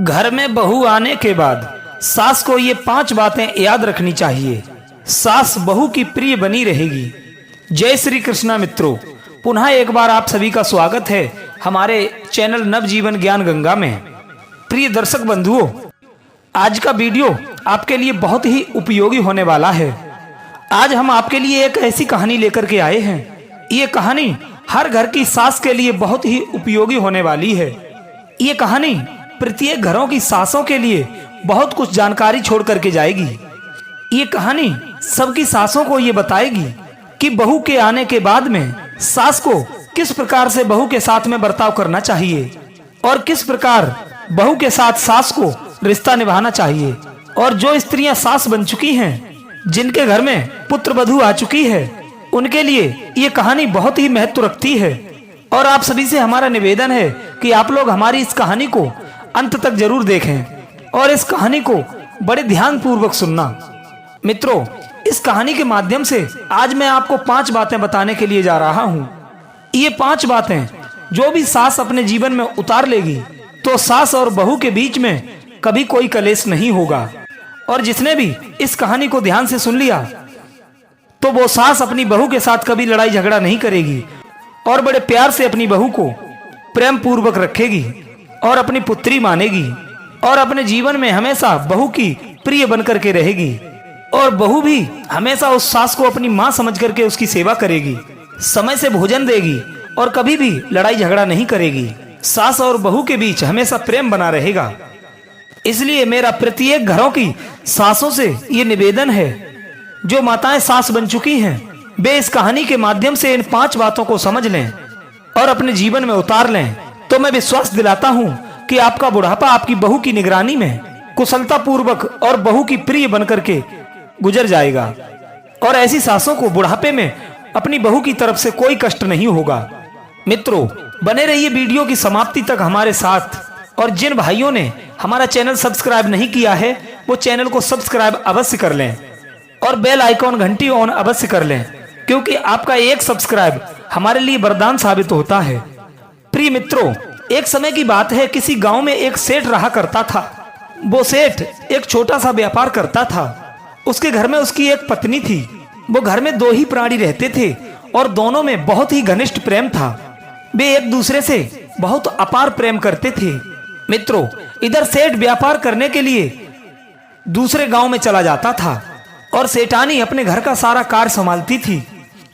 घर में बहू आने के बाद सास को ये 5 बातें याद रखनी चाहिए। सास बहू की प्रिय बनी रहेगी। जय श्री कृष्णा मित्रों, पुनः एक बार आप सभी का स्वागत है हमारे चैनल नवजीवन ज्ञान गंगा में। प्रिय दर्शक बंधुओं, आज का वीडियो आपके लिए बहुत ही उपयोगी होने वाला है। आज हम आपके लिए एक ऐसी कहानी लेकर के आए हैं। ये कहानी हर घर की सास के लिए बहुत ही उपयोगी होने वाली है। ये कहानी प्रत्येक घरों की सासों के लिए बहुत कुछ जानकारी छोड़ करके जाएगी। ये कहानी सबकी सासों को ये बताएगी कि बहू के आने के बाद में सास को किस प्रकार से बहू के साथ में बर्ताव करना चाहिए और किस प्रकार बहू के साथ सास को रिश्ता निभाना चाहिए। और जो स्त्रियां सास बन चुकी हैं, जिनके घर में पुत्र वधू आ चुकी है, उनके लिए ये कहानी बहुत ही महत्व रखती है। और आप सभी से हमारा निवेदन है कि आप लोग हमारी इस कहानी को अंत तक जरूर देखें और इस कहानी को बड़े ध्यान पूर्वक सुनना। मित्रों, इस कहानी के माध्यम से आज मैं आपको 5 बातें बताने के लिए जा रहा हूँ। ये 5 बातें जो भी सास अपने जीवन में उतार लेगी तो सास और बहू के बीच में कभी कोई कलेश नहीं होगा। और जिसने भी इस कहानी को ध्यान से सुन लिया तो वो सास अपनी बहू के साथ कभी लड़ाई झगड़ा नहीं करेगी और बड़े प्यार से अपनी बहू को प्रेम पूर्वक रखेगी और अपनी पुत्री मानेगी और अपने जीवन में हमेशा बहू की प्रिय बनकर के रहेगी। और बहू भी हमेशा उस सास को अपनी मां समझ करके उसकी सेवा करेगी, समय से भोजन देगी और कभी भी लड़ाई झगड़ा नहीं करेगी। सास और बहू के बीच हमेशा प्रेम बना रहेगा। इसलिए मेरा प्रत्येक घरों की सासों से ये निवेदन है, जो माताएं सास बन चुकी हैं, वे इस कहानी के माध्यम से इन 5 बातों को समझ लें और अपने जीवन में उतार लें। तो मैं विश्वास दिलाता हूं कि आपका बुढ़ापा आपकी बहू की निगरानी में कुशलता पूर्वक और बहू की प्रिय बनकर के गुजर जाएगा। और ऐसी सासों को बुढ़ापे में अपनी बहू की तरफ से कोई कष्ट नहीं होगा। मित्रों, बने रहिए वीडियो की समाप्ति तक हमारे साथ। और जिन भाइयों ने हमारा चैनल सब्सक्राइब नहीं किया है, वो चैनल को सब्सक्राइब अवश्य कर लें और बेल आइकॉन घंटी ऑन अवश्य कर लें, क्योंकि आपका एक सब्सक्राइब हमारे लिए वरदान साबित होता है। प्रिय मित्रों, एक समय की बात है, किसी गांव में एक सेठ रहा करता था। वो सेठ एक छोटा सा व्यापार करता था। उसके घर में उसकी एक पत्नी थी। वो घर में 2 ही प्राणी रहते थे और दोनों में बहुत ही घनिष्ठ प्रेम था। वे एक दूसरे से बहुत अपार प्रेम करते थे। मित्रों, इधर सेठ व्यापार करने के लिए दूसरे गांव में चला जाता था और सेठानी अपने घर का सारा कार्य संभालती थी।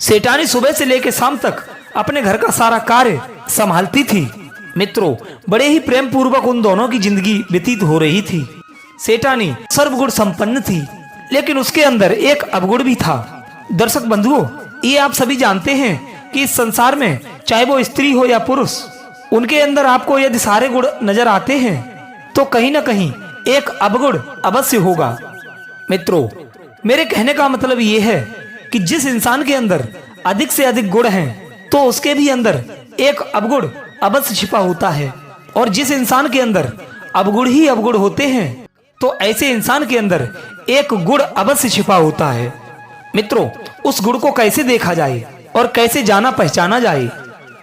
सेठानी सुबह से लेकर शाम तक अपने घर का सारा कार्य संभालती थी। मित्रों, बड़े ही प्रेम पूर्वक उन दोनों की जिंदगी व्यतीत हो रही थी। सेठानी सर्वगुण संपन्न थी, लेकिन उसके अंदर एक अवगुण भी था। दर्शक बंधुओं, ये आप सभी जानते हैं कि इस संसार में चाहे वो स्त्री हो या पुरुष, उनके अंदर आपको यदि सारे गुण नजर आते हैं तो कहीं ना कहीं एक अवगुण अवश्य होगा। मित्रों, मेरे कहने का मतलब ये है कि जिस इंसान के अंदर अधिक से अधिक गुण हैं तो उसके भी अंदर एक अवगुण अवश्य छिपा होता है। और जिस इंसान के अंदर अवगुण ही अवगुण होते हैं तो ऐसे इंसान के अंदर एक गुण अवश्य छिपा होता है। मित्रों, उस गुण को कैसे देखा जाए और कैसे जाना पहचाना जाए,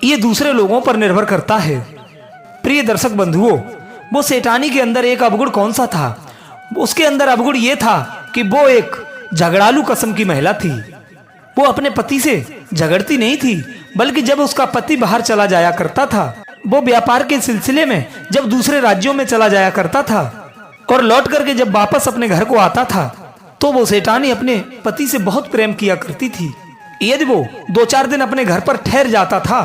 ये दूसरे लोगों पर निर्भर करता है। प्रिय दर्शक बंधुओं, वो सेठानी के अंदर एक अवगुण कौन सा था? उसके अंदर अवगुण ये था कि वो एक झगड़ालू किस्म की महिला थी। वो अपने पति से झगड़ती नहीं थी, बल्कि जब उसका पति बाहर चला जाया करता था, वो व्यापार के सिलसिले में जब दूसरे राज्यों में चला जाया करता था और लौट करके जब वापस अपने घर को आता था, तो वो सेठानी अपने पति से बहुत प्रेम किया करती थी। यदि वो 2-4 दिन अपने घर पर ठहर जाता था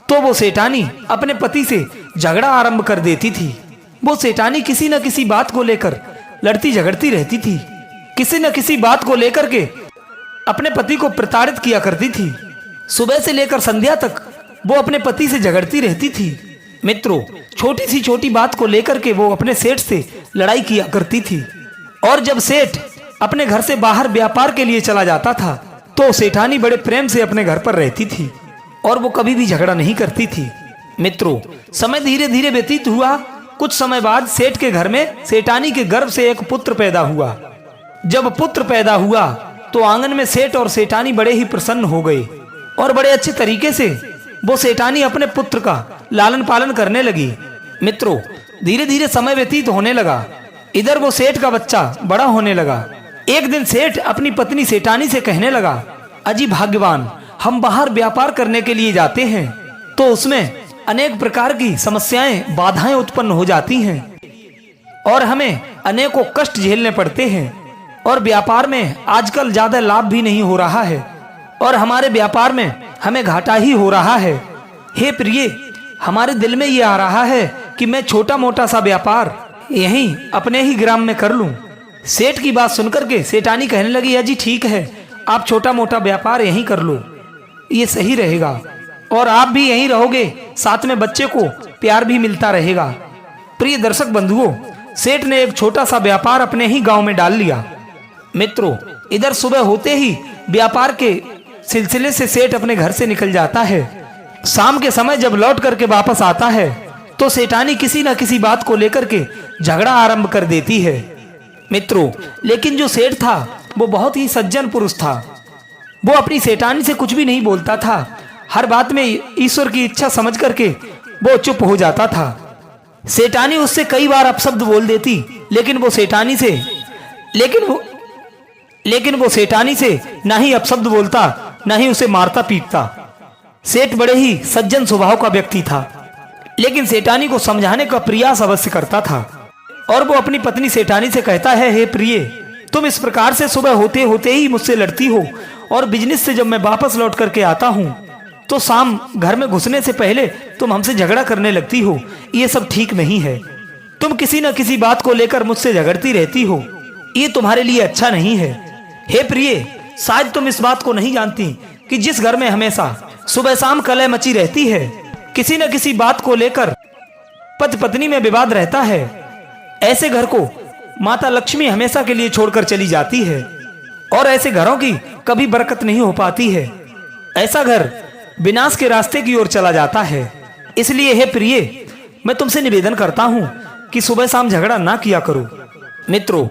तो वो सेठानी अपने पति से झगड़ा आरंभ कर देती थी। वो सेठानी किसी न किसी बात को लेकर लड़ती झगड़ती रहती थी। किसी न किसी बात को लेकर के अपने पति को प्रताड़ित किया करती थी। सुबह से लेकर संध्या तक वो अपने पति से झगड़ती रहती थी। मित्रों, छोटी सी छोटी बात को लेकर के वो अपने सेठ से लड़ाई किया करती थी। और जब सेठ अपने घर से बाहर व्यापार के लिए चला जाता था तो सेठानी बड़े प्रेम से अपने घर पर रहती थी और वो कभी भी झगड़ा नहीं करती थी। मित्रों, समय धीरे धीरे व्यतीत हुआ। कुछ समय बाद सेठ के घर में सेठानी के गर्भ से एक पुत्र पैदा हुआ। जब पुत्र पैदा हुआ तो आंगन में सेठ और सेठानी बड़े ही प्रसन्न हो गए और बड़े अच्छे तरीके से वो सेठानी अपने पुत्र का लालन पालन करने लगी। मित्रों, धीरे धीरे समय व्यतीत होने लगा। इधर वो सेठ का बच्चा बड़ा होने लगा। एक दिन सेठ अपनी पत्नी सेठानी से कहने लगा, अजी भाग्यवान, हम बाहर व्यापार करने के लिए जाते हैं तो उसमें अनेक प्रकार की समस्याएं, बाधाएं उत्पन्न हो जाती हैं और हमें अनेकों कष्ट झेलने पड़ते हैं और व्यापार में आजकल ज्यादा लाभ भी नहीं हो रहा है और हमारे व्यापार में हमें घाटा ही हो रहा है। हे प्रिय, हमारे दिल में ये आ रहा है कि मैं छोटा मोटा सा व्यापार यहीं अपने ही ग्राम में कर लूं। सेठ की बात सुनकर के सेठानी कहने लगी, अजी ठीक है, आप छोटा मोटा व्यापार यहीं कर लो, ये सही रहेगा और आप भी यहीं रहोगे, साथ में बच्चे को प्यार भी मिलता रहेगा। प्रिय दर्शक बंधुओं, सेठ ने एक छोटा सा व्यापार अपने ही गांव में डाल लिया। मित्रों, इधर सुबह होते ही व्यापार के सिलसिले से सेठ अपने घर से निकल जाता है। शाम के समय जब लौट करके वापस आता है तो सेठानी किसी न किसी बात को लेकर के झगड़ा आरंभ कर देती है। मित्रों, लेकिन जो सेठ था वो बहुत ही सज्जन पुरुष था। वो अपनी सेठानी से कुछ भी नहीं बोलता था। हर बात में ईश्वर की इच्छा समझ करके वो चुप हो जाता था। सेठानी उससे कई बार अपशब्द बोल देती, लेकिन वो सेठानी से ना ही अपशब्द बोलता, ना ही उसे मारता पीटता। सेठ बड़े ही सज्जन स्वभाव का व्यक्ति था, लेकिन सेठानी को समझाने का प्रयास अवश्य करता था। और वो अपनी पत्नी सेठानी से कहता है, हे प्रिय, तुम इस प्रकार से सुबह होते होते ही मुझसे लड़ती हो और बिजनेस से जब मैं वापस लौट करके आता हूँ तो शाम घर में घुसने से पहले तुम हमसे झगड़ा करने लगती हो। ये सब ठीक नहीं है। तुम किसी न किसी बात को लेकर मुझसे झगड़ती रहती हो, ये तुम्हारे लिए अच्छा नहीं है। हे प्रिय, शायद तुम इस बात को नहीं जानती कि जिस घर में हमेशा सुबह शाम कलह मची रहती है, किसी न किसी बात को लेकर पति पत्नी में विवाद रहता है, ऐसे घर को माता लक्ष्मी हमेशा के लिए छोड़कर चली जाती है और ऐसे घरों की कभी बरकत नहीं हो पाती है। ऐसा घर विनाश के रास्ते की ओर चला जाता है। इसलिए हे प्रिय, मैं तुमसे निवेदन करता हूं कि सुबह शाम झगड़ा ना किया करो। मित्रों,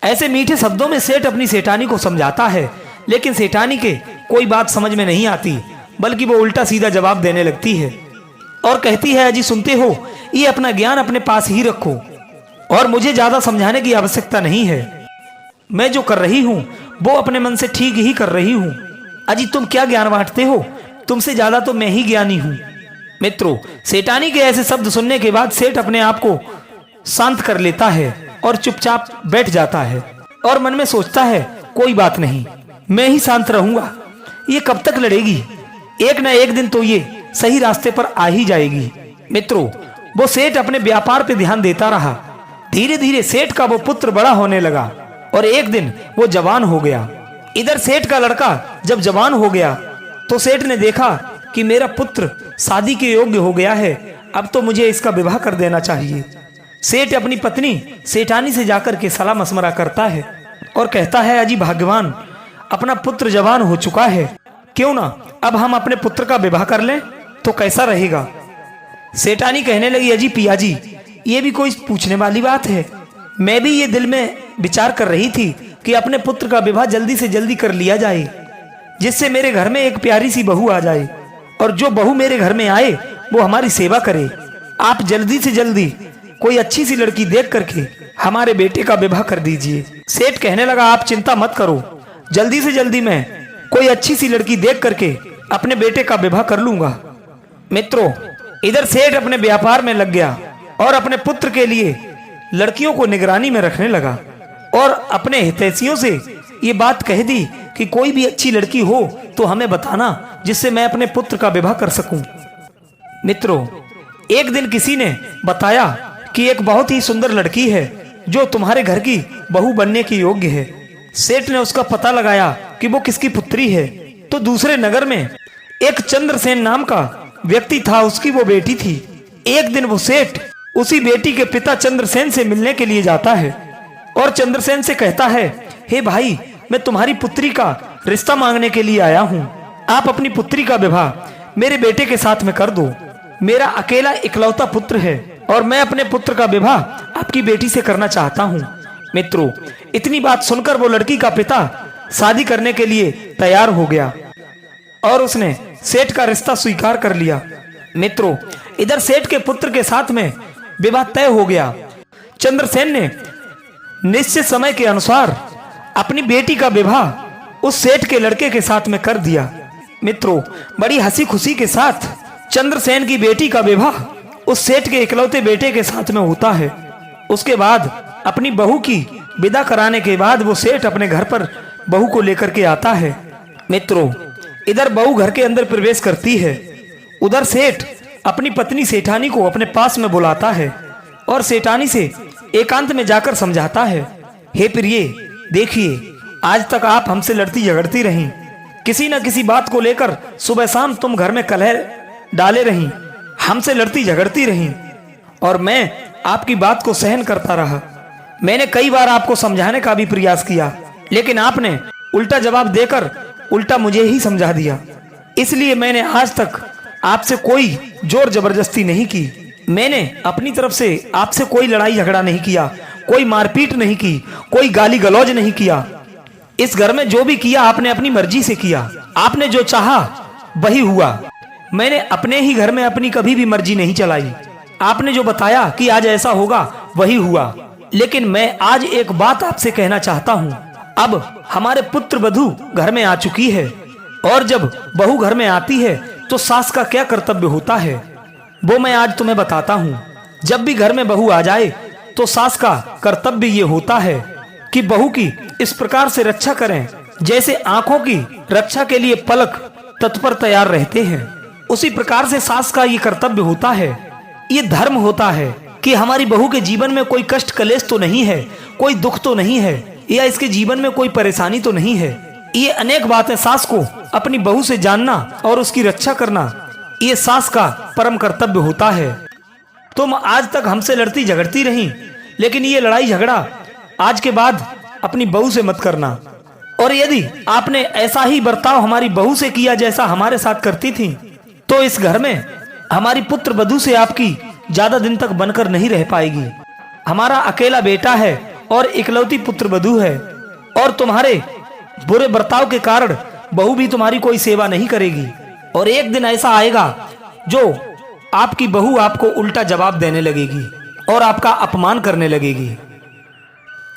ऐसे मीठे शब्दों में सेठ अपनी सेठानी को समझाता है, लेकिन सेठानी के कोई बात समझ में नहीं आती, बल्कि वो उल्टा सीधा जवाब देने लगती है और कहती है, अजी सुनते हो, ये अपना ज्ञान अपने पास ही रखो और मुझे ज्यादा समझाने की आवश्यकता नहीं है। मैं जो कर रही हूँ वो अपने मन से ठीक ही कर रही हूँ। अजी तुम क्या ज्ञान बांटते हो, तुमसे ज्यादा तो मैं ही ज्ञानी हूँ। मित्रों, सेठानी के ऐसे शब्द सुनने के बाद सेठ अपने आप को शांत कर लेता है और चुपचाप बैठ जाता है और मन में सोचता है, कोई बात नहीं, मैं ही शांत रहूंगा। ये कब तक लड़ेगी, एक ना एक दिन तो ये सही रास्ते पर आ ही जाएगी। मित्रों, वो सेठ अपने व्यापार पे ध्यान देता रहा। धीरे धीरे सेठ का वो पुत्र बड़ा होने लगा और एक दिन वो जवान हो गया। इधर सेठ का लड़का जब जवान हो गया तो सेठ ने देखा कि मेरा पुत्र शादी के योग्य हो गया है, अब तो मुझे इसका विवाह कर देना चाहिए। सेठ अपनी पत्नी सेठानी से जाकर के सलाह मशवरा करता है और कहता है, अजी भाग्यवान, अपना पुत्र जवान हो चुका है, क्यों ना अब हम अपने पुत्र का विवाह कर लें तो कैसा रहेगा। सेठानी कहने लगी, अजी पियाजी, ये भी कोई पूछने वाली बात है। मैं भी ये दिल में विचार कर रही थी कि अपने पुत्र का विवाह जल्दी से जल्दी कर लिया जाए, जिससे मेरे घर में एक प्यारी सी बहू आ जाए और जो बहू मेरे घर में आए वो हमारी सेवा करे। आप जल्दी से जल्दी कोई अच्छी सी लड़की देख करके हमारे बेटे का विवाह कर दीजिए। सेठ कहने लगा, आप चिंता मत करो, जल्दी से जल्दी मैं कोई अच्छी सी लड़की देख करके अपने बेटे का विवाह कर लूंगा। मित्रों, इधर सेठ अपने व्यापार में लग गया और अपने पुत्र के लिए लड़कियों को निगरानी में रखने लगा और अपने हितैषियों से ये बात कह दी कि कोई भी अच्छी लड़की हो तो हमें बताना, जिससे मैं अपने पुत्र का विवाह कर सकूं। मित्रों, एक दिन किसी ने बताया कि एक बहुत ही सुंदर लड़की है जो तुम्हारे घर की बहू बनने की योग्य है। सेठ ने उसका पता लगाया कि वो किसकी पुत्री है, तो दूसरे नगर में एक चंद्रसेन नाम का व्यक्ति था, उसकी वो बेटी थी। एक दिन वो सेठ उसी बेटी के पिता चंद्रसेन से मिलने के लिए जाता है और चंद्रसेन से कहता है, हे भाई, मैं तुम्हारी पुत्री का रिश्ता मांगने के लिए आया हूँ। आप अपनी पुत्री का विवाह मेरे बेटे के साथ में कर दो। मेरा अकेला इकलौता पुत्र है और मैं अपने पुत्र का विवाह आपकी बेटी से करना चाहता हूँ। मित्रों, इतनी बात सुनकर वो लड़की का पिता शादी करने के लिए तैयार हो गया और उसने सेठ का रिश्ता स्वीकार कर लिया। मित्रों, इधर सेठ के पुत्र के साथ में विवाह तय हो गया। चंद्रसेन ने निश्चित समय के अनुसार अपनी बेटी का विवाह उस सेठ के लड़के के साथ में कर दिया। मित्रों, बड़ी हंसी खुशी के साथ चंद्रसेन की बेटी का विवाह उस सेठ के इकलौते बेटे के साथ में होता है। उसके बाद अपनी बहू की विदा कराने के बाद वो सेठ अपने घर पर बहू को लेकर के आता है। मित्रों, इधर बहू घर के अंदर प्रवेश करती है, उधर सेठ अपनी पत्नी सेठानी को अपने पास में बुलाता है और सेठानी से एकांत में जाकर समझाता है, हे प्रिय, देखिए आज तक आप हमसे लड़ती झगड़ती रहीं, किसी न किसी बात को लेकर सुबह शाम तुम घर में कलह डाले रहीं, हमसे लड़ती झगड़ती रहीं और मैं आपकी बात को सहन करता रहा। मैंने कई बार आपको समझाने का भी प्रयास किया, लेकिन आपने उल्टा जवाब देकर उल्टा मुझे ही समझा दिया। इसलिए मैंने आज तक आपसे कोई जोर जबरदस्ती नहीं की। मैंने अपनी तरफ से आपसे कोई लड़ाई झगड़ा नहीं किया, कोई मारपीट नहीं की, कोई गाली गलौज नहीं किया। इस घर में जो भी किया आपने अपनी मर्जी से किया। आपने जो चाहा वही हुआ। मैंने अपने ही घर में अपनी कभी भी मर्जी नहीं चलाई। आपने जो बताया कि आज ऐसा होगा वही हुआ। लेकिन मैं आज एक बात आपसे कहना चाहता हूँ। अब हमारे पुत्र वधू घर में आ चुकी है और जब बहू घर में आती है तो सास का क्या कर्तव्य होता है वो मैं आज तुम्हें बताता हूँ। जब भी घर में बहू आ जाए तो सास का कर्तव्य ये होता है कि बहू की इस प्रकार से रक्षा करें जैसे आंखों की रक्षा के लिए पलक तत्पर तैयार रहते हैं। उसी प्रकार से सास का ये कर्तव्य होता है, ये धर्म होता है कि हमारी बहू के जीवन में कोई कष्ट कलेश तो नहीं है, कोई दुख तो नहीं है, या इसके जीवन में कोई परेशानी तो नहीं है। ये अनेक बातें सास को अपनी बहू से जानना और उसकी रक्षा करना, ये सास का परम कर्तव्य होता है। तुम आज तक हमसे लड़ती झगड़ती रही, लेकिन ये लड़ाई झगड़ा आज के बाद अपनी बहू से मत करना। और यदि आपने ऐसा ही बर्ताव हमारी बहू से किया जैसा हमारे साथ करती थी, तो इस घर में हमारी पुत्र वधू से आपकी ज्यादा दिन तक बनकर नहीं रह पाएगी। हमारा अकेला बेटा है और इकलौती पुत्र वधू है, और तुम्हारे बुरे बर्ताव के कारण बहू भी तुम्हारी कोई सेवा नहीं करेगी। और एक दिन ऐसा आएगा जो आपकी बहू आपको उल्टा जवाब देने लगेगी और आपका अपमान करने लगेगी।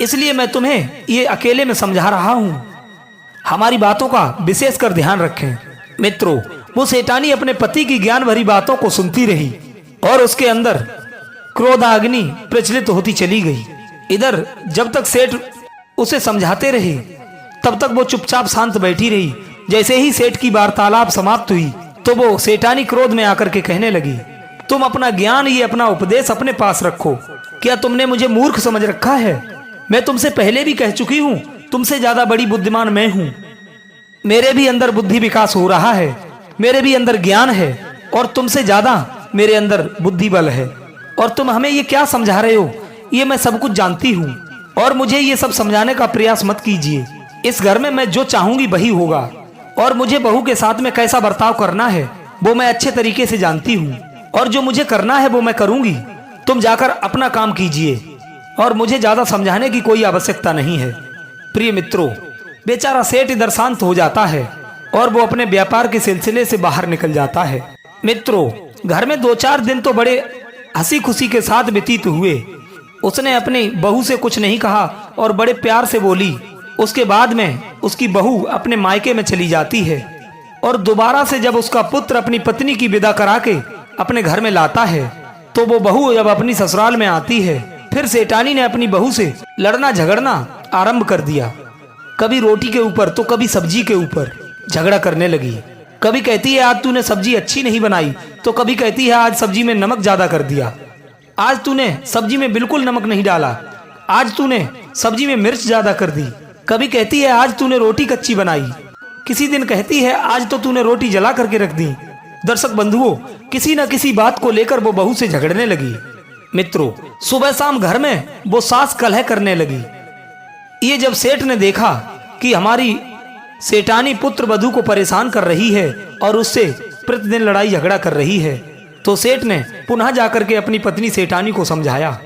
इसलिए मैं तुम्हें ये अकेले में समझा रहा हूं, हमारी बातों का विशेष कर ध्यान रखें। मित्रों, वो सेठानी अपने पति की ज्ञान भरी बातों को सुनती रही और उसके अंदर क्रोधाग्नि प्रचलित होती चली गई। इधर जब तक सेठ उसे समझाते रहे तब तक वो चुपचाप शांत बैठी रही। जैसे ही सेठ की वार्तालाप समाप्त हुई तो वो सेठानी क्रोध में आकर के कहने लगी, तुम अपना ज्ञान, ये अपना उपदेश अपने पास रखो। क्या तुमने मुझे मूर्ख समझ रखा है? मैं तुमसे पहले भी कह चुकी हूँ, तुमसे ज्यादा बड़ी बुद्धिमान मैं हूँ। मेरे भी अंदर बुद्धि विकास हो रहा है, मेरे भी अंदर ज्ञान है और तुमसे ज्यादा मेरे अंदर बुद्धि बल है। और तुम हमें ये क्या समझा रहे हो, ये मैं सब कुछ जानती हूँ और मुझे ये सब समझाने का प्रयास मत कीजिए। इस घर में मैं जो चाहूंगी वही होगा और मुझे बहू के साथ में कैसा बर्ताव करना है वो मैं अच्छे तरीके से जानती हूँ और जो मुझे करना है वो मैं करूंगी। तुम जाकर अपना काम कीजिए और मुझे ज्यादा समझाने की कोई आवश्यकता नहीं है। प्रिय मित्रों, बेचारा सेठ इधर शांत हो जाता है और वो अपने व्यापार के सिलसिले से बाहर निकल जाता है। मित्रों, घर में 2-4 दिन तो बड़े हंसी खुशी के साथ व्यतीत हुए। उसने अपनी बहू से कुछ नहीं कहा और बड़े प्यार से बोली। उसके बाद में उसकी बहू अपने मायके में चली जाती है और दोबारा से जब उसका पुत्र अपनी पत्नी की विदा करा के अपने घर में लाता है तो वो बहू जब अपनी ससुराल में आती है, फिर सेठानी ने अपनी बहू से लड़ना झगड़ना आरंभ कर दिया। कभी रोटी के ऊपर तो कभी सब्जी के ऊपर झगड़ा करने लगी। कभी कहती है आज तूने सब्जी अच्छी नहीं बनाई, तो कभी कहती है आज सब्जी में नमक ज्यादा कर दिया, आज तूने सब्जी में बिल्कुल नमक नहीं डाला, आज तूने सब्जी में मिर्च ज्यादा कर दी। कभी कहती है आज तूने रोटी कच्ची बनाई, किसी दिन कहती है आज तो तूने रोटी जला करके रख दी। दर्शक बंधुओं, किसी न किसी बात को लेकर वो बहू से झगड़ने लगी। मित्रों, सुबह शाम घर में वो सास कलह करने लगी। ये जब सेठ ने देखा कि हमारी सेठानी पुत्र वधू को परेशान कर रही है और उससे प्रतिदिन लड़ाई झगड़ा कर रही है, तो सेठ ने पुनः जाकर के अपनी पत्नी सेठानी को समझाया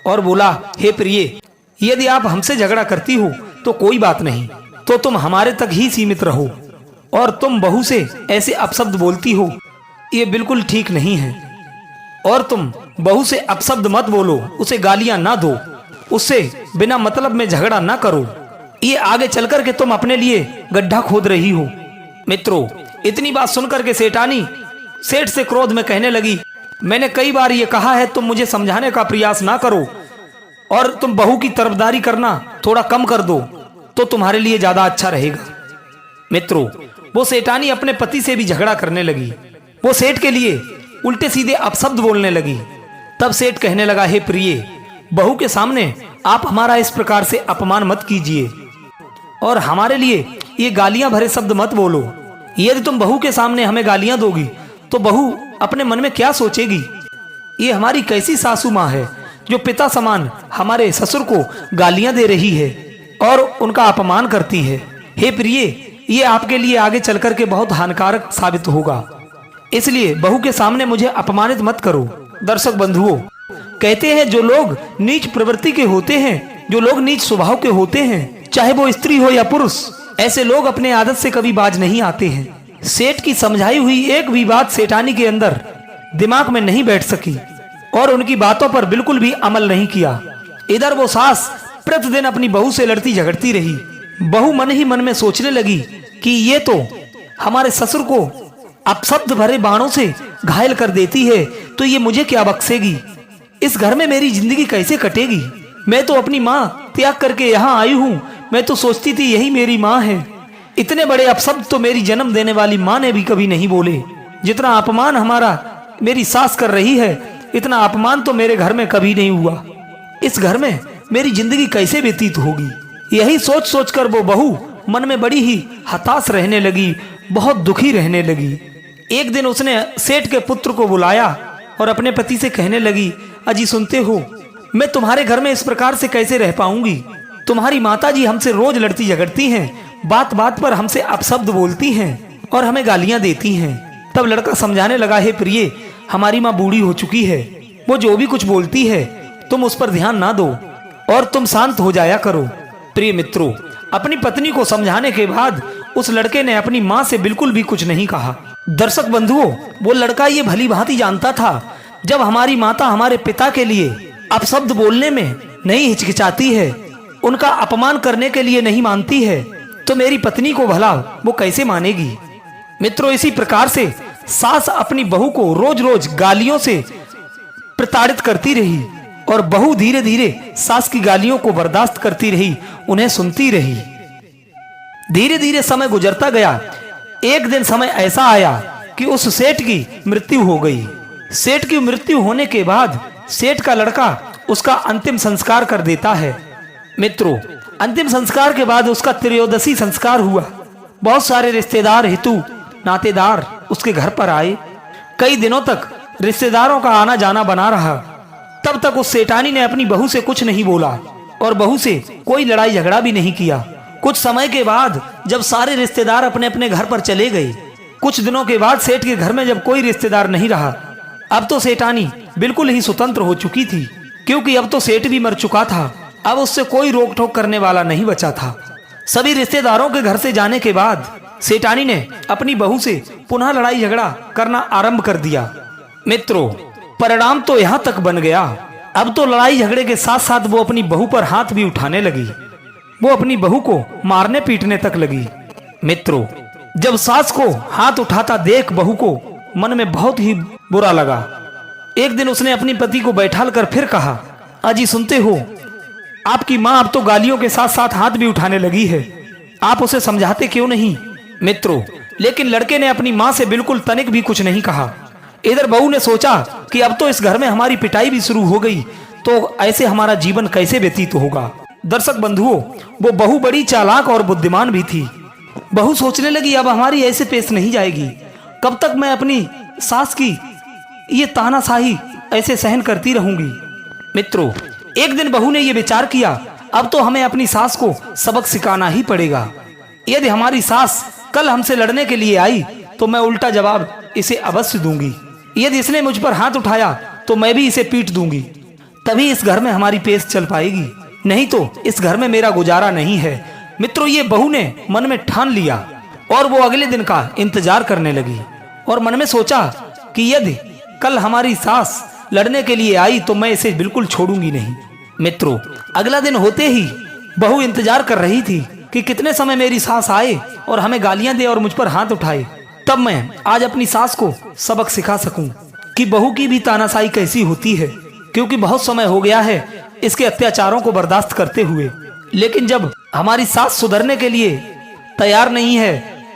और बोला, हे प्रिय, यदि आप हमसे झगड़ा करती हो तो कोई बात नहीं, तो तुम हमारे तक ही सीमित रहो, और तुम बहू से ऐसे अपशब्द बोलती हो, ये बिल्कुल ठीक नहीं है। और तुम बहू से अपशब्द मत बोलो, उसे गालियां ना दो, उससे बिना मतलब में झगड़ा ना करो। ये आगे चलकर के तुम अपने लिए गड्ढा खोद रही हो। मित्रों, इतनी बात सुनकर के सेठानी सेठ से क्रोध में कहने लगी, मैंने कई बार ये कहा है तुम मुझे समझाने का प्रयास ना करो और तुम बहू की तरफदारी करना थोड़ा कम कर दो तो तुम्हारे लिए ज्यादा अच्छा रहेगा। मित्रों, वो सेठानी अपने पति से भी झगड़ा करने लगी। वो सेठ के लिए उल्टे सीधे अपशब्द बोलने लगी। तब सेठ कहने लगा, हे प्रिय, बहू के सामने आप हमारा इस प्रकार से अपमान मत कीजिए और हमारे लिए ये गालियां भरे शब्द मत बोलो। यदि तुम बहू के सामने हमें गालियां दोगी तो बहू अपने मन में क्या सोचेगी? ये हमारी कैसी सासू माँ है जो पिता समान हमारे ससुर को गालियां दे रही है और उनका अपमान करती है। हे प्रिय, ये आपके लिए आगे चलकर के बहुत हानिकारक साबित होगा, इसलिए बहू के सामने मुझे अपमानित मत करो। दर्शक बंधुओं, कहते हैं जो लोग नीच प्रवृत्ति के होते हैं, जो लोग नीच स्वभाव के होते हैं, चाहे वो स्त्री हो या पुरुष, ऐसे लोग अपने आदत से कभी बाज नहीं आते हैं। सेठ की समझाई हुई एक भी बात सेठानी के अंदर दिमाग में नहीं बैठ सकी और उनकी बातों पर बिल्कुल भी अमल नहीं किया। इधर वो सास प्रतिदिन अपनी बहू से लड़ती झगड़ती रही। बहू मन ही मन में सोचने लगी कि ये तो हमारे ससुर को अपशब्द भरे बाणों से घायल कर देती है, तो ये मुझे क्या बख्शेगी? इस घर में मेरी जिंदगी कैसे कटेगी? मैं तो अपनी माँ त्याग करके यहाँ आई हूँ। मैं तो सोचती थी यही मेरी माँ है। इतने बड़े अपशब्द तो मेरी जन्म देने वाली माँ ने भी कभी नहीं बोले। जितना अपमान हमारा मेरी सास कर रही है, इतना अपमान तो मेरे घर में कभी नहीं हुआ। इस घर में मेरी जिंदगी कैसे व्यतीत होगी? यही सोच सोच कर वो बहू मन में बड़ी ही हताश रहने लगी, बहुत दुखी रहने लगी। एक दिन उसने सेठ के पुत्र को बुलाया और अपने पति से कहने लगी, अजी सुनते हो, मैं तुम्हारे घर में इस प्रकार से कैसे रह पाऊंगी? तुम्हारी माताजी हमसे रोज लड़ती झगड़ती हैं, बात बात पर हमसे अपशब्द बोलती हैं और हमें गालियां देती हैं। तब लड़का समझाने लगा, हे प्रिय, हमारी माँ बूढ़ी हो चुकी है, वो जो भी कुछ बोलती है तुम उस पर ध्यान ना दो और तुम शांत हो जाया करो। प्रिय मित्रों, अपनी पत्नी को समझाने के बाद उस लड़के ने अपनी माँ से बिल्कुल भी कुछ नहीं कहा। दर्शक बंधुओं, वो लड़का ये भली भांति जानता था, जब हमारी माता हमारे पिता के लिए अपशब्द बोलने में नहीं हिचकिचाती है, उनका अपमान करने के लिए नहीं मानती है, तो मेरी पत्नी को भला वो कैसे मानेगी? मित्रों, इसी प्रकार से सास अपनी बहू को रोज रोज गालियों से प्रताड़ित करती रही और बहू धीरे धीरे सास की गालियों को बर्दाश्त करती रही, उन्हें सुनती रही। धीरे धीरे समय गुजरता गया। एक दिन समय ऐसा आया कि उस सेठ की मृत्यु हो गई। सेठ की मृत्यु होने के बाद सेठ का लड़का उसका अंतिम संस्कार कर देता है। मित्रों, अंतिम संस्कार के बाद उसका त्रयोदशी संस्कार हुआ। बहुत सारे रिश्तेदार हेतु नातेदार उसके घर पर आए। कई दिनों तक रिश्तेदारों का आना जाना बना रहा। तब तक उस सेठानी ने अपनी बहू से कुछ नहीं बोला और बहू से कोई लड़ाई झगड़ा भी नहीं किया। कुछ समय के बाद जब सारे रिश्तेदार अपने अपने घर पर चले गए, कुछ दिनों के बाद सेठ के घर में जब कोई रिश्तेदार नहीं रहा, अब तो सेठानी बिल्कुल ही स्वतंत्र हो चुकी थी, क्योंकि अब तो सेठ भी मर चुका था। अब उससे कोई रोक टोक करने वाला नहीं बचा था। सभी रिश्तेदारों के घर से जाने के बाद सेठानी ने अपनी बहू से पुनः लड़ाई झगड़ा करना आरंभ कर दिया। मित्रों, परिणाम तो यहाँ तक बन गया, अब तो लड़ाई झगड़े के साथ साथ वो अपनी बहू पर हाथ भी उठाने लगी। वो अपनी बहू को मारने पीटने तक लगी। मित्रों, जब सास को हाथ उठाता देख बहू को मन में बहुत ही बुरा लगा। एक दिन उसने अपनी पति को बैठाल कर फिर कहा, अजी सुनते हो, आपकी माँ अब तो गालियों के साथ साथ हाथ भी उठाने लगी है, आप उसे समझाते क्यों नहीं? मित्रों, लेकिन लड़के ने अपनी माँ से बिल्कुल तनिक भी कुछ नहीं कहा। इधर बहू ने सोचा कि अब तो इस घर में हमारी पिटाई भी शुरू हो गई, तो ऐसे हमारा जीवन कैसे व्यतीत होगा। दर्शक बंधुओं, वो बहू बड़ी चालाक और बुद्धिमान भी थी। बहू सोचने लगी, अब हमारी ऐसे पेश नहीं जाएगी। कब तक मैं अपनी सास की ये तानाशाही ऐसे सहन करती रहूंगी। मित्रों, एक दिन बहू ने ये विचार किया, अब तो हमें अपनी सास को सबक सिखाना ही पड़ेगा। यदि हमारी सास कल हमसे लड़ने के लिए आई तो मैं उल्टा जवाब इसे अवश्य दूंगी। यदि इसने मुझ पर हाथ उठाया तो मैं भी इसे पीट दूंगी, तभी इस घर में हमारी पेश चल पाएगी, नहीं तो इस घर में मेरा गुजारा नहीं है। मित्रों, ये बहू ने मन में ठान लिया और वो अगले दिन का इंतजार करने लगी और मन में सोचा कि यदि कल हमारी सास लड़ने के लिए आई तो मैं इसे बिल्कुल छोड़ूंगी नहीं। मित्रों, अगला दिन होते ही बहू इंतजार कर रही थी कि कितने समय मेरी सास आए और हमें गालियां दे और मुझ पर हाथ उठाए, तब मैं आज अपनी सास को सबक सिखा सकूं कि बहू की भी तानाशाही कैसी होती है। क्योंकि बहुत समय हो गया है इसके अत्याचारों को बर्दाश्त करते हुए, लेकिन जब हमारी सास सुधरने के लिए तैयार नहीं है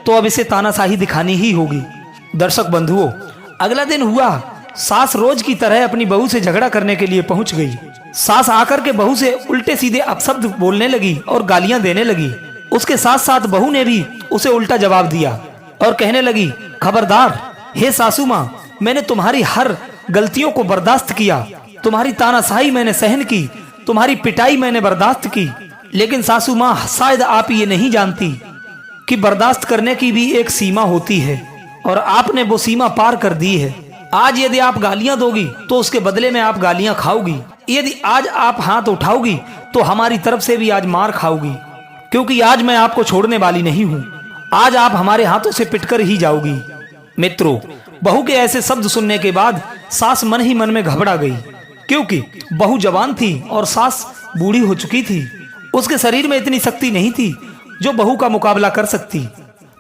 तो अब इसे तानाशाही दिखानी ही होगी। दर्शक बंधुओं, अगला दिन हुआ, सास रोज की तरह अपनी बहू से झगड़ा करने के लिए पहुंच गई। सास आकर के बहू से उल्टे सीधे अपशब्द बोलने लगी और गालियां देने लगी। उसके साथ साथ बहू ने भी उसे उल्टा जवाब दिया और कहने लगी, खबरदार हे सासू माँ, मैंने तुम्हारी हर गलतियों को बर्दाश्त किया, तुम्हारी तानाशाही मैंने सहन की, तुम्हारी पिटाई मैंने बर्दाश्त की, लेकिन सासू माँ शायद आप ये नहीं जानती कि बर्दाश्त करने की भी एक सीमा होती है और आपने वो सीमा पार कर दी है। आज यदि आप गालियां दोगी तो उसके बदले में आप गालियां खाओगी। यदि आज आप हाथ उठाओगी तो हमारी तरफ से भी आज मार खाओगी, क्योंकि आज मैं आपको छोड़ने वाली नहीं हूँ। आज आप हमारे हाथों से पिटकर ही जाओगी। मित्रों, बहू के ऐसे शब्द सुनने के बाद सास मन ही मन में घबरा गई, क्योंकि बहू जवान थी और सास बूढ़ी हो चुकी थी। उसके शरीर में इतनी शक्ति नहीं थी जो बहू का मुकाबला कर सकती।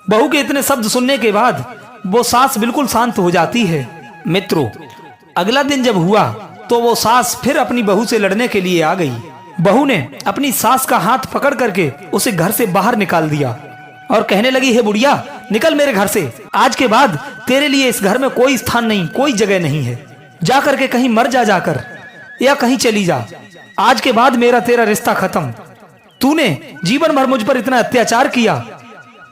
बहू के इतने शब्द सुनने के बाद वो सास बिल्कुल शांत हो जाती है। मित्रों, अगला दिन जब हुआ तो वो सास फिर अपनी बहू से लड़ने के लिए आ गई। बहू ने अपनी सास का हाथ पकड़ करके उसे घर से बाहर निकाल दिया और कहने लगी, हे बुढ़िया, निकल मेरे घर से। आज के बाद तेरे लिए इस घर में कोई स्थान नहीं, कोई जगह नहीं है। जा करके कहीं मर जा जाकर, या कहीं चली जा। आज के बाद मेरा तेरा रिश्ता खत्म। तूने जीवन भर मुझ पर इतना अत्याचार किया,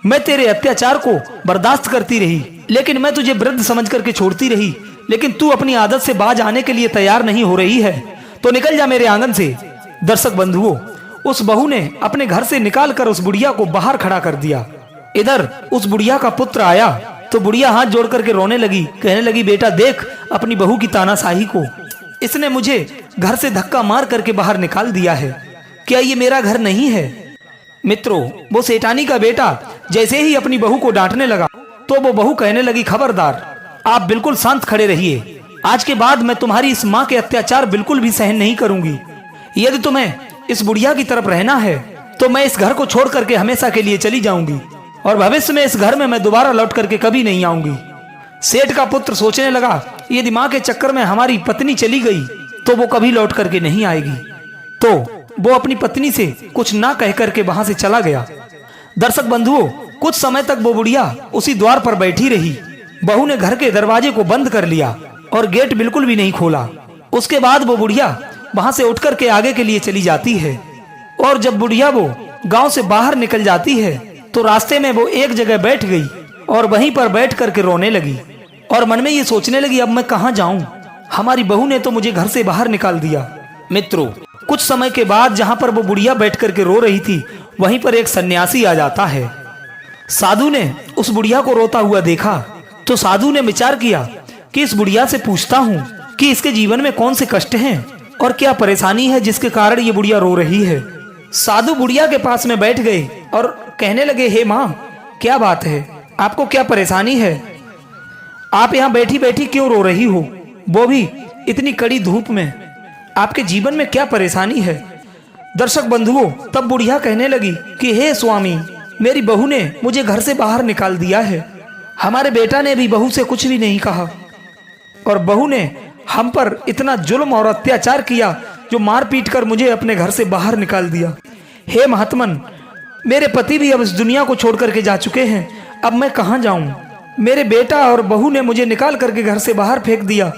मैं तेरे अत्याचार को बर्दाश्त करती रही, लेकिन मैं तुझे वृद्ध समझ करके छोड़ती रही, लेकिन तू अपनी आदत से बाज आने के लिए तैयार नहीं हो रही है तो निकल जा मेरे आंगन से। दर्शक बंधुओं, उस बहू ने अपने घर से निकालकर उस बुढ़िया को बाहर खड़ा कर दिया। इधर उस बुढ़िया का पुत्र आया तो बुढ़िया हाथ जोड़ करके रोने लगी, कहने लगी, बेटा देख अपनी बहू की तानाशाही को, इसने मुझे घर से धक्का मार करके बाहर निकाल दिया है। क्या ये मेरा घर नहीं है? मित्रों, वो सेठानी का बेटा जैसे ही अपनी बहू को डांटने लगा तो वो बहू कहने लगी, खबरदार, आप बिल्कुल शांत खड़े रहिए। आज के बाद मैं तुम्हारी इस माँ के अत्याचार बिल्कुल भी सहन नहीं करूंगी। यदि तुम्हें इस बुढ़िया की तरफ रहना है तो मैं इस घर को छोड़ करके हमेशा के लिए चली जाऊंगी और भविष्य में इस घर में मैं दोबारा लौट करके कभी नहीं आऊंगी। सेठ का पुत्र सोचने लगा, यदि माँ के चक्कर में हमारी पत्नी चली गई तो वो कभी लौट करके नहीं आएगी। तो वो अपनी पत्नी से कुछ ना कह करके वहां से चला गया। दर्शक बंधुओं, कुछ समय तक वो बुढ़िया उसी द्वार पर बैठी रही। बहू ने घर के दरवाजे को बंद कर लिया और गेट बिल्कुल भी नहीं खोला। उसके बाद वो बुढ़िया वहां से उठ करके आगे के लिए चली जाती है और जब बुढ़िया वो गांव से बाहर निकल जाती है तो रास्ते में वो एक जगह बैठ गई और वहीं पर बैठ करके रोने लगी और मन में ये सोचने लगी, अब मैं कहाँ जाऊं, हमारी बहू ने तो मुझे घर से बाहर निकाल दिया। मित्रों, कुछ समय के बाद जहां पर वो बुढ़िया बैठ करके रो रही थी वहीं पर एक सन्यासी आ जाता है। साधु ने उस बुढ़िया को रोता हुआ देखा तो साधु ने विचार किया कि इस बुढ़िया से पूछता हूँ कि इसके जीवन में कौन से कष्ट हैं और क्या परेशानी है जिसके कारण ये बुढ़िया रो रही है। साधु बुढ़िया के पास में बैठ गए और कहने लगे, हे माँ, क्या बात है, आपको क्या परेशानी है? आप यहाँ बैठी बैठी क्यों रो रही हो, वो भी इतनी कड़ी धूप में? आपके जीवन में क्या परेशानी है? दर्शक बंधुओं, तब बुढ़िया कहने लगी कि हे स्वामी, मेरी बहू ने मुझे घर से बाहर निकाल दिया है। हमारे बेटा ने भी बहू से कुछ भी नहीं कहा और बहू ने हम पर इतना जुल्म और अत्याचार किया जो मार पीट कर मुझे अपने घर से बाहर निकाल दिया। हे महात्मन, मेरे पति भी अब इस दुनिया को छोड़ करके जा चुके हैं, अब मैं कहाँ जाऊं? मेरे बेटा और बहू ने मुझे निकाल करके घर से बाहर फेंक दिया,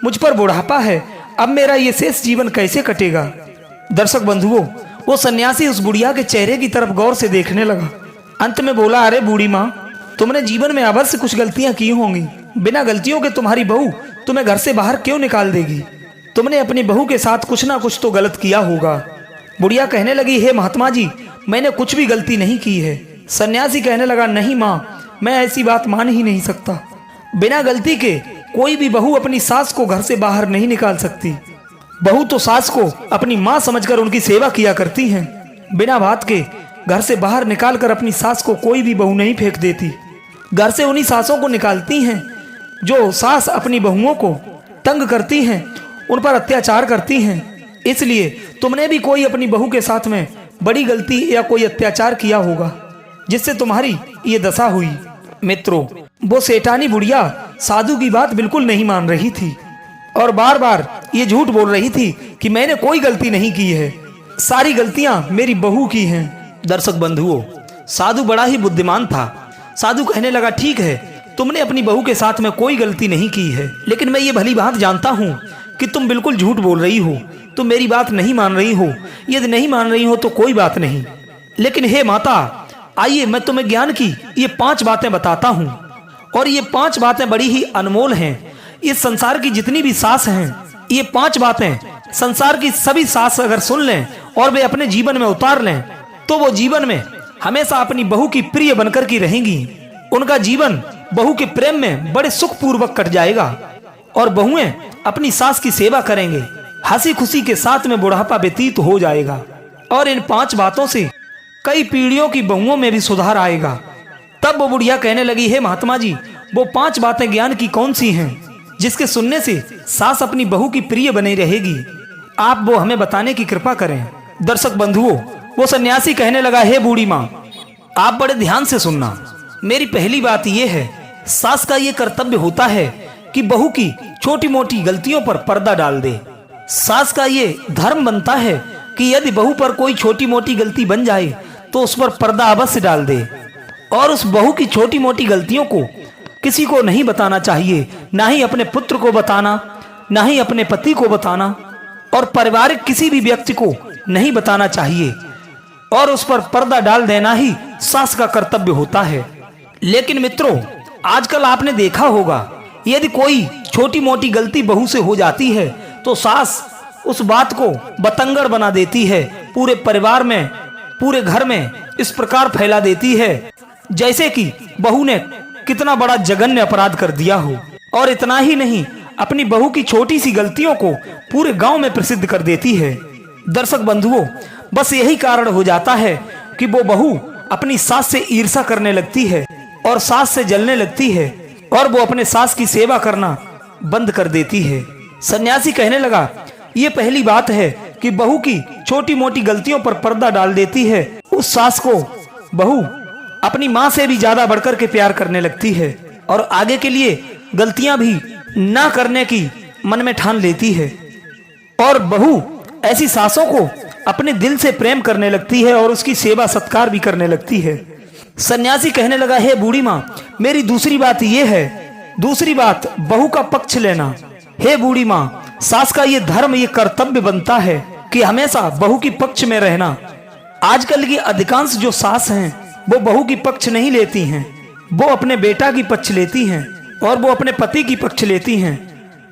मुझ पर बुढ़ापा है, अब मेरा ये शेष जीवन कैसे कटेगा? दर्शक बंधुओं, वो सन्यासी उस बुढ़िया के चेहरे की तरफ गौर से देखने लगा। अंत में बोला, अरे बूढ़ी माँ, तुमने जीवन में अवश्य कुछ गलतियां की होंगी। बिना गलतियों के तुम्हारी बहू तुम्हें घर से बाहर क्यों निकाल देगी? तुमने अपनी बहू के साथ कुछ ना कुछ तो गलत किया होगा। बुढ़िया कहने लगी, हे महात्मा जी, मैंने कुछ भी गलती नहीं की है। सन्यासी कहने लगा, नहीं माँ, मैं ऐसी बात मान ही नहीं सकता। बिना गलती के कोई भी बहू अपनी सास को घर से बाहर नहीं निकाल सकती। बहू तो सास को अपनी माँ समझकर उनकी सेवा किया करती हैं। बिना बात के घर से बाहर निकालकर अपनी सास को कोई भी बहू नहीं फेंक देती। घर से उन्हीं सासों को निकालती हैं जो सास अपनी बहुओं को तंग करती हैं उन पर अत्याचार करती हैं। इसलिए तुमने भी कोई अपनी बहू के साथ में बड़ी गलती या कोई अत्याचार किया होगा जिससे तुम्हारी ये दशा हुई। मित्रों, वो सेठानी बुढ़िया साधु की बात बिल्कुल नहीं मान रही थी और बार बार ये झूठ बोल रही थी कि मैंने कोई गलती नहीं की है, सारी गलतियां मेरी बहू की हैं। दर्शक बंधुओं, साधु बड़ा ही बुद्धिमान था। साधु कहने लगा, ठीक है, तुमने अपनी बहू के साथ में कोई गलती नहीं की है, लेकिन मैं ये भली बात जानता हूँ कि तुम बिल्कुल झूठ बोल रही हो, तुम मेरी बात नहीं मान रही हो। यदि नहीं मान रही हो तो कोई बात नहीं, लेकिन हे माता, आइए मैं तुम्हें ज्ञान की ये 5 बातें बताता हूँ। और ये 5 बातें बड़ी ही अनमोल हैं। इस संसार की जितनी भी सास हैं, ये 5 बातें संसार की सभी सास अगर सुन लें और वे अपने जीवन में उतार लें तो वो जीवन में हमेशा अपनी बहू की प्रिय बनकर की रहेंगी। उनका जीवन बहू के प्रेम में बड़े सुखपूर्वक कट जाएगा और बहुएं अपनी सास की सेवा करेंगे, हंसी खुशी के साथ में बुढ़ापा व्यतीत हो जाएगा। और इन 5 बातों से कई पीढ़ियों की बहुओं में भी सुधार आएगा। तब वो बुढ़िया कहने लगी, हे महात्मा जी, वो 5 बातें ज्ञान की कौन सी हैं जिसके सुनने से सास अपनी बहू की प्रिय बनी रहेगी? आप वो हमें बताने की कृपा करें। दर्शक बंधुओं, वो सन्यासी कहने लगा, हे बूढ़ी माँ, आप बड़े ध्यान से सुनना। मेरी पहली बात यह है, सास का ये कर्तव्य होता है कि बहू की छोटी मोटी गलतियों पर पर्दा डाल दे। सास का ये धर्म बनता है कि यदि बहू पर कोई छोटी मोटी गलती बन जाए तो उस पर पर्दा अवश्य डाल दे और उस बहू की छोटी मोटी गलतियों को किसी को नहीं बताना चाहिए, ना ही अपने पुत्र को बताना, ना ही अपने पति को बताना और पारिवारिक किसी भी व्यक्ति को नहीं बताना चाहिए और उस पर पर्दा डाल देना ही सास का कर्तव्य होता है। लेकिन मित्रों, आजकल आपने देखा होगा, यदि कोई छोटी मोटी गलती बहू से हो जाती है तो सास उस बात को बतंगड़ बना देती है, पूरे परिवार में, पूरे घर में इस प्रकार फैला देती है जैसे कि बहू ने कितना बड़ा जघन्य अपराध कर दिया हो। और इतना ही नहीं, अपनी बहू की छोटी सी गलतियों को पूरे गांव में प्रसिद्ध कर देती है। दर्शक बंधुओं, बस यही कारण हो जाता है कि वो बहू अपनी सास से ईर्ष्या करने लगती है और सास से जलने लगती है और वो अपने सास की सेवा करना बंद कर देती है। सन्यासी कहने लगा, ये पहली बात है कि बहू की छोटी मोटी गलतियों पर पर्दा डाल देती है। उस सास को बहू अपनी माँ से भी ज्यादा बढ़कर के प्यार करने लगती है और आगे के लिए गलतियां भी ना करने की मन में ठान लेती है और बहू ऐसी सासों को अपने दिल से प्रेम करने लगती है और उसकी सेवा सत्कार भी करने लगती है। सन्यासी कहने लगा, हे बूढ़ी माँ, मेरी दूसरी बात यह है, दूसरी बात बहू का पक्ष लेना। हे बूढ़ी माँ, सास का ये धर्म, ये कर्तव्य बनता है कि हमेशा बहू की पक्ष में रहना। आजकल की अधिकांश जो सास हैं वो बहू की पक्ष नहीं लेती हैं, वो अपने बेटा की पक्ष लेती हैं और वो अपने पति की पक्ष लेती हैं,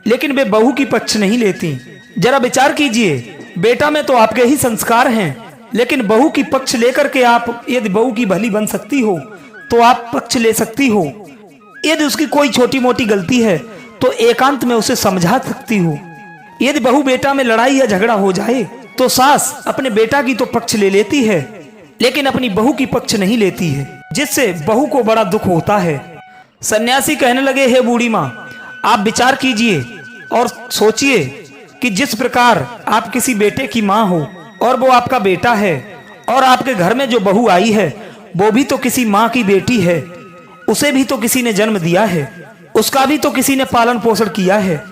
लेकिन वे बहू की पक्ष नहीं लेती। जरा विचार कीजिए, बेटा में तो आपके ही संस्कार हैं, लेकिन बहू की पक्ष लेकर के आप यदि बहू की भली बन सकती हो तो आप पक्ष ले सकती हो। यदि उसकी कोई छोटी मोटी गलती है तो एकांत में उसे समझा सकती हो। यदि बहू बेटा में लड़ाई या झगड़ा हो जाए तो सास अपने बेटा की तो पक्ष ले लेती है, लेकिन अपनी बहू की पक्ष नहीं लेती है, जिससे बहू को बड़ा दुख होता है। सन्यासी कहने लगे, हे बूढ़ी माँ, आप विचार कीजिए और सोचिए कि जिस प्रकार आप किसी बेटे की माँ हो और वो आपका बेटा है और आपके घर में जो बहू आई है वो भी तो किसी माँ की बेटी है, उसे भी तो किसी ने जन्म दिया है, उसका भी तो किसी ने पालन पोषण किया है।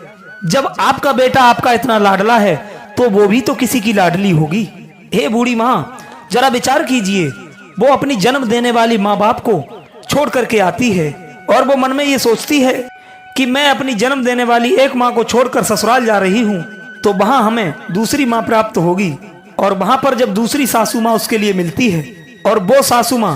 जब आपका बेटा आपका इतना लाडला है तो वो भी तो किसी की लाडली होगी। हे बूढ़ी माँ, जरा विचार कीजिए, वो अपनी जन्म देने वाली माँ बाप को छोड़ करके आती है और वो मन में ये सोचती है कि मैं अपनी जन्म देने वाली एक माँ को छोड़कर ससुराल जा रही हूँ तो वहां हमें दूसरी माँ प्राप्त होगी। और वहां पर जब दूसरी सासू माँ उसके लिए मिलती है और वो सासू माँ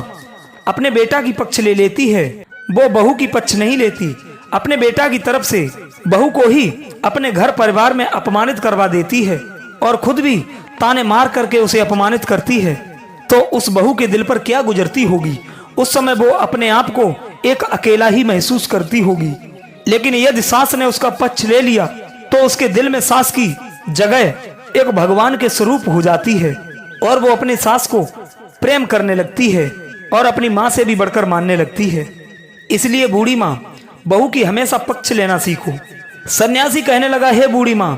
अपने बेटा की पक्ष ले लेती है, वो बहू की पक्ष नहीं लेती, अपने बेटा की तरफ से बहू को ही अपने घर परिवार में अपमानित करवा देती है और खुद भी ताने मार करके उसे अपमानित करती है, तो उस बहू के दिल पर क्या गुजरती होगी। उस समय वो अपने आप को एक अकेला ही महसूस करती होगी। लेकिन यदि सास ने उसका पक्ष ले लिया तो उसके दिल में सास की जगह एक भगवान के स्वरूप हो जाती है और वो अपनी सास को प्रेम करने लगती है और अपनी माँ से भी बढ़कर मानने लगती है। इसलिए बूढ़ी माँ, बहू की हमेशा पक्ष लेना सीखो। सन्यासी कहने लगा, हे बूढ़ी माँ,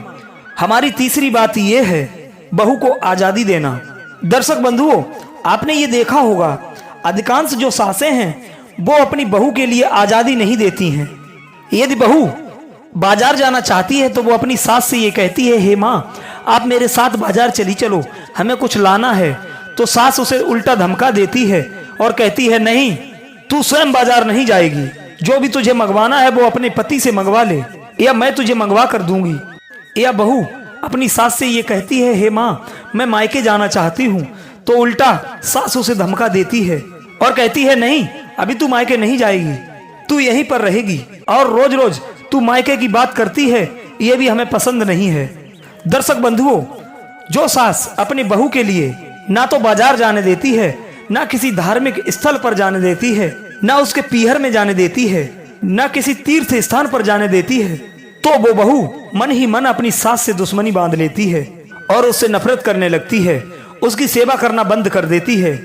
हमारी तीसरी बात यह है बहू को आजादी देना। दर्शक बंधुओं, आपने ये देखा होगा अधिकांश जो सासें हैं वो अपनी बहू के लिए आजादी नहीं देती हैं। यदि बहू बाजार जाना चाहती है तो वो अपनी सास से ये कहती है, हे माँ आप मेरे साथ बाजार चली चलो, हमें कुछ लाना है। तो सास उसे उल्टा धमका देती है और कहती है, नहीं तू स्वयं बाजार नहीं जाएगी, जो भी तुझे मंगवाना है वो अपने पति से मंगवा ले, या मैं तुझे मंगवा कर दूंगी। या बहू अपनी सास से ये कहती है, हे माँ मैं मायके जाना चाहती हूँ, तो उल्टा सास उसे धमका देती है और कहती है, नहीं अभी तू मायके नहीं जाएगी, तू यहीं पर रहेगी, और रोज रोज तू मायके की बात करती है, ये भी हमें पसंद नहीं है। दर्शक बंधुओं, जो सास अपनी बहू के लिए ना तो बाजार जाने देती है, ना किसी धार्मिक स्थल पर जाने देती है, ना उसके पीहर में जाने देती है, ना किसी तीर्थ स्थान पर जाने देती है, तो वो बहू मन ही मन अपनी सास से दुश्मनी बांध लेती है और उससे नफरत करने लगती है, उसकी सेवा करना बंद कर देती है।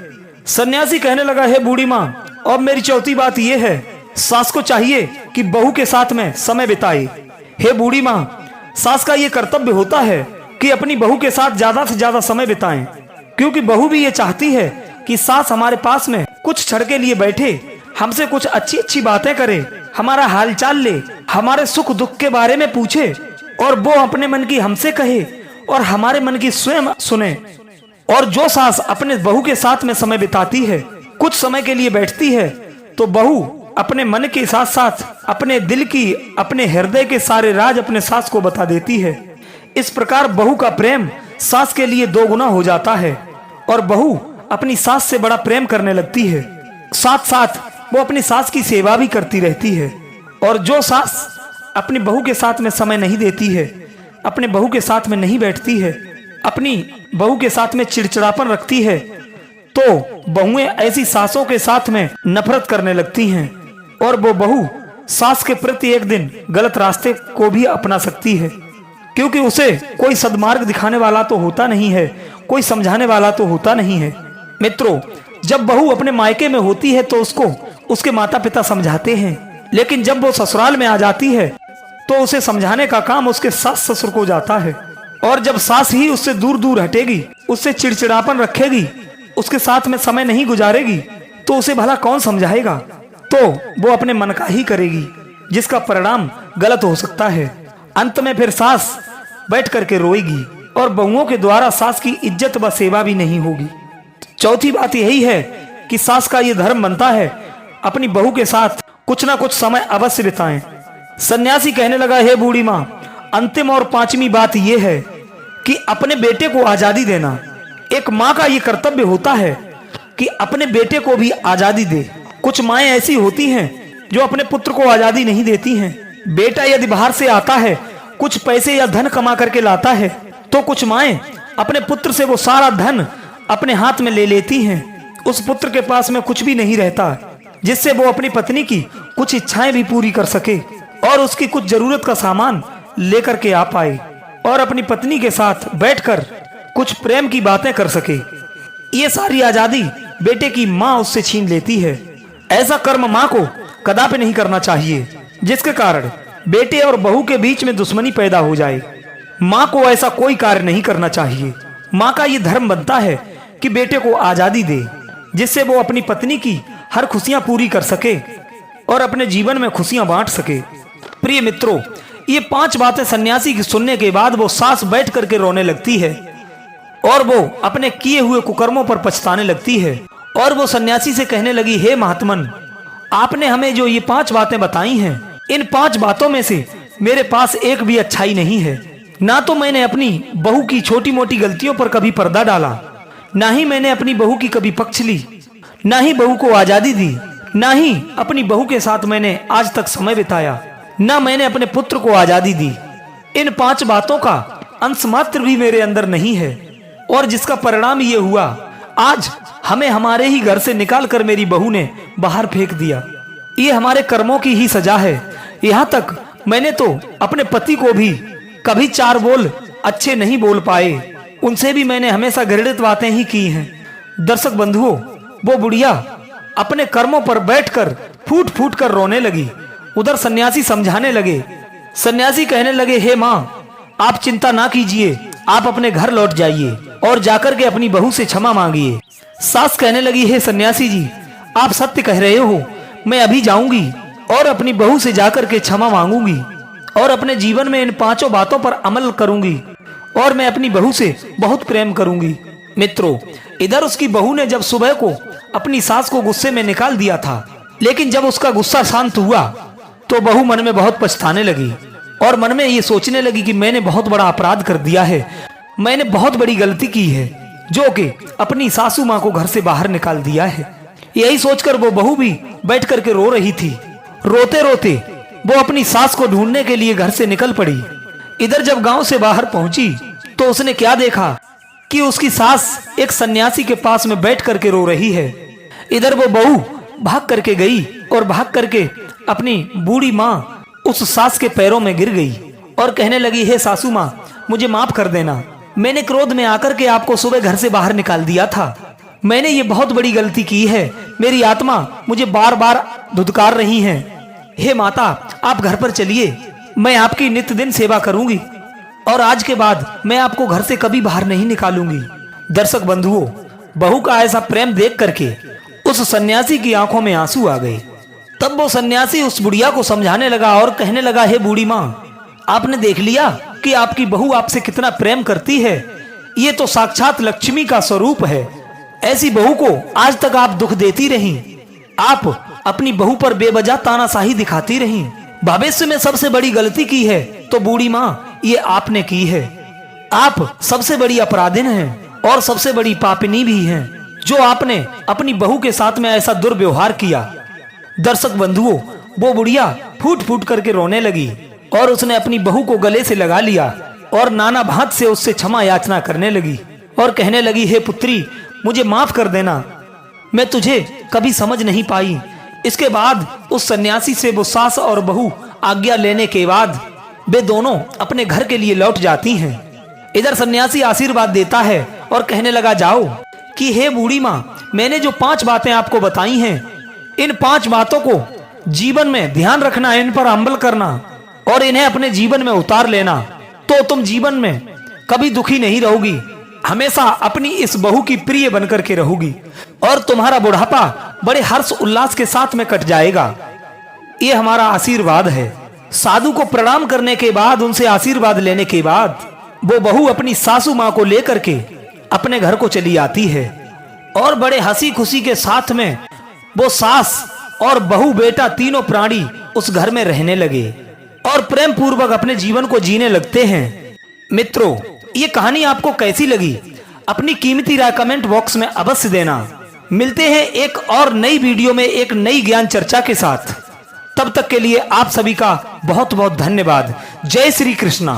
सन्यासी कहने लगा, है बूढ़ी माँ, अब मेरी चौथी बात यह है, सास को चाहिए कि बहू के साथ में समय बिताए। हे बूढ़ी माँ, सास का ये कर्तव्य होता है कि अपनी बहू के साथ ज्यादा से ज्यादा समय बिताएं, क्योंकि बहू भी ये चाहती है कि सास हमारे पास में कुछ क्षण के लिए बैठे, हमसे कुछ अच्छी अच्छी बातें करे, हमारा हालचाल ले, हमारे सुख दुख के बारे में पूछे, और वो अपने मन की हमसे कहे और हमारे मन की स्वयं सुने। और जो सास अपने बहू के साथ में समय बिताती है, कुछ समय के लिए बैठती है, तो बहू अपने मन के साथ साथ अपने दिल की, अपने हृदय के सारे राज अपने सास को बता देती है। इस प्रकार बहू का प्रेम सास के लिए 2 गुना हो जाता है और बहू अपनी सास से बड़ा प्रेम करने लगती है। साथ साथ वो अपनी सास की सेवा भी करती रहती है। और जो सास अपनी बहू के साथ में समय नहीं देती है, अपने बहू के साथ में नहीं बैठती है, अपनी बहू के साथ में चिड़चिड़ापन रखती है, तो बहुएं ऐसी सासों के साथ में नफरत करने लगती हैं और वो बहू सास के प्रति एक दिन गलत रास्ते को भी अपना सकती है, क्योंकि उसे कोई सद्मार्ग दिखाने वाला तो होता नहीं है, कोई समझाने वाला तो होता नहीं है। मित्रों, जब बहू अपने मायके में होती है तो उसको उसके माता पिता समझाते हैं, लेकिन जब वो ससुराल में आ जाती है तो उसे समझाने का काम उसके सास ससुर को जाता है। और जब सास ही उससे दूर दूर हटेगी, उससे चिड़चिड़ापन रखेगी, उसके साथ में समय नहीं गुजारेगी, तो उसे भला कौन समझाएगा? तो वो अपने मन का ही करेगी, जिसका परिणाम गलत हो सकता है। अंत में फिर सास बैठ करके रोएगी और बहुओं के द्वारा सास की इज्जत व सेवा भी नहीं होगी। चौथी बात यही है कि सास का ये धर्म बनता है अपनी बहू के साथ कुछ ना कुछ समय अवश्य बिताएं। सन्यासी कहने लगा, हे बूढ़ी माँ, अंतिम और 5वीं बात यह है कि अपने बेटे को आजादी देना। एक माँ का ये कर्तव्य होता है कि अपने बेटे को भी आजादी दे। कुछ माएं ऐसी होती हैं जो अपने पुत्र को आजादी नहीं देती हैं। बेटा यदि बाहर से आता है, कुछ पैसे या धन कमा करके लाता है, तो कुछ माएं अपने पुत्र से वो सारा धन अपने हाथ में ले लेती हैं। उस पुत्र के पास में कुछ भी नहीं रहता जिससे वो अपनी पत्नी की कुछ इच्छाएं भी पूरी कर सके और उसकी कुछ जरूरत का सामान लेकर के आ पाए और अपनी पत्नी के साथ बैठकर कुछ प्रेम की बातें कर सके। ये सारी आजादी बेटे की माँ उससे छीन लेती है। ऐसा कर्म माँ को कदापि नहीं करना चाहिए, जिसके कारण बेटे और बहू के बीच में दुश्मनी पैदा हो जाए। माँ को ऐसा कोई कार्य नहीं करना चाहिए। माँ का ये धर्म बनता है कि बेटे को आजादी दे, जिससे वो अपनी पत्नी की हर खुशियां पूरी कर सके और अपने जीवन में खुशियां बांट सके। प्रिय मित्रों, ये 5 बातें सन्यासी की सुनने के बाद वो सास बैठ करके रोने लगती है और वो अपने किए हुए कुकर्मों पर पछताने लगती है और वो सन्यासी से कहने लगी, हे महात्मन, आपने हमें जो ये 5 बातें बताई हैं, इन 5 बातों में से मेरे पास एक भी अच्छाई नहीं है। ना तो मैंने अपनी बहू की छोटी मोटी गलतियों पर कभी पर्दा डाला, ना ही मैंने अपनी बहू की कभी पक्ष ली, ना ही बहू को आजादी दी, ना ही अपनी बहू के साथ मैंने आज तक समय बिताया, ना मैंने अपने पुत्र को आजादी दी। इन 5 बातों का अंश मात्र भी मेरे अंदर नहीं है और जिसका परिणाम ये हुआ, आज हमें हमारे ही घर से निकाल कर मेरी बहू ने बाहर फेंक दिया। ये हमारे कर्मों की ही सजा है। यहाँ तक मैंने तो अपने पति को भी कभी 4 बोल अच्छे नहीं बोल पाए, उनसे भी मैंने हमेशा घृणित बातें ही की हैं। दर्शक बंधुओं, वो बुढ़िया अपने कर्मों पर बैठकर फूट फूट कर रोने लगी। उधर सन्यासी समझाने लगे। सन्यासी कहने लगे, हे माँ, आप चिंता ना कीजिए, आप अपने घर लौट जाइए और जाकर के अपनी बहू से क्षमा मांगिए। सास कहने लगी, हे सन्यासी जी, आप सत्य कह रहे हो, मैं अभी जाऊंगी और अपनी बहू से जाकर के क्षमा मांगूंगी और अपने जीवन में इन 5 बातों पर अमल करूंगी और मैं अपनी बहू से बहुत प्रेम करूंगी। मित्रों, इधर उसकी बहू ने जब सुबह को अपनी सास को गुस्से में निकाल दिया था, लेकिन जब उसका गुस्सा शांत हुआ तो बहू मन में बहुत पछताने लगी और मन में ये सोचने लगी कि मैंने बहुत बड़ा अपराध कर दिया है, मैंने बहुत बड़ी गलती की है, जो कि अपनी सासू माँ को घर से बाहर निकाल दिया है। यही सोचकर वो बहू भी बैठ करके रो रही थी। रोते रोते वो अपनी सास को ढूंढने के लिए घर से निकल पड़ी। इधर जब गांव से बाहर पहुंची तो उसने क्या देखा कि उसकी सास एक सन्यासी के पास में बैठ करके रो रही है। इधर वो बहू भाग करके गई और भाग करके अपनी बूढ़ी माँ उस सास के पैरों में गिर गई और कहने लगी, हे सासू माँ, मुझे माफ कर देना, मैंने क्रोध में आकर के आपको सुबह घर से बाहर निकाल दिया था, मैंने ये बहुत बड़ी गलती की है, मेरी आत्मा मुझे बार बार धुतकार रही है। हे माता, आप घर पर चलिए, मैं आपकी नित्य दिन सेवा करूंगी और आज के बाद मैं आपको घर से कभी बाहर नहीं निकालूंगी। दर्शक बंधुओं, बहू का ऐसा प्रेम देख करके उस सन्यासी की आंखों में आंसू आ गए। तब वो सन्यासी उस बुढ़िया को समझाने लगा और कहने लगा, हे बूढ़ी माँ, आपने देख लिया कि आपकी बहू आपसे कितना प्रेम करती है, ये तो साक्षात लक्ष्मी का स्वरूप है। ऐसी बहू को आज तक आप दुख देती रही, आप अपनी बहू पर बेवजह तानाशाही दिखाती रही, भविष्य में सबसे बड़ी गलती की है तो बूढ़ी माँ ये आपने की है। आप सबसे बड़ी अपराधिन हैं और सबसे बड़ी पापिनी भी हैं, जो आपने अपनी बहू के साथ में ऐसा दुर्व्यवहार किया। दर्शक बंधुओं, वो बुढ़िया फूट फूट करके रोने लगी और उसने अपनी बहू को गले से लगा लिया और नाना भांत से उससे क्षमा याचना करने लगी और कहने लगी, हे पुत्री, मुझे माफ कर देना, मैं तुझे कभी समझ नहीं पाई। इसके बाद उस सन्यासी से वो सास और बहू आज्ञा लेने के बाद वे दोनों अपने घर के लिए लौट जाती हैं। इधर सन्यासी आशीर्वाद देता है और कहने लगा, जाओ कि हे बूढ़ी माँ, मैंने जो 5 बातें आपको बताई हैं, इन 5 बातों को जीवन में ध्यान रखना, इन पर अमल करना और इन्हें अपने जीवन में उतार लेना, तो तुम जीवन में कभी दुखी नहीं रहोगी, हमेशा अपनी इस बहू की प्रिय बनकर के रहोगी और तुम्हारा बुढ़ापा बड़े हर्ष उल्लास के साथ में कट जाएगा। ये हमारा आशीर्वाद है। साधु को प्रणाम करने के बाद, उनसे आशीर्वाद लेने के बाद वो बहू अपनी सासू माँ को लेकर के अपने घर को चली आती है और बड़े हंसी खुशी के साथ में वो सास और बहू बेटा तीनों प्राणी उस घर में रहने लगे और प्रेम पूर्वक अपने जीवन को जीने लगते हैं। मित्रों, ये कहानी आपको कैसी लगी? अपनी कीमती राय कमेंट बॉक्स में अवश्य देना। मिलते हैं एक और नई वीडियो में एक नई ज्ञान चर्चा के साथ। तब तक के लिए आप सभी का बहुत बहुत धन्यवाद। जय श्री कृष्णा।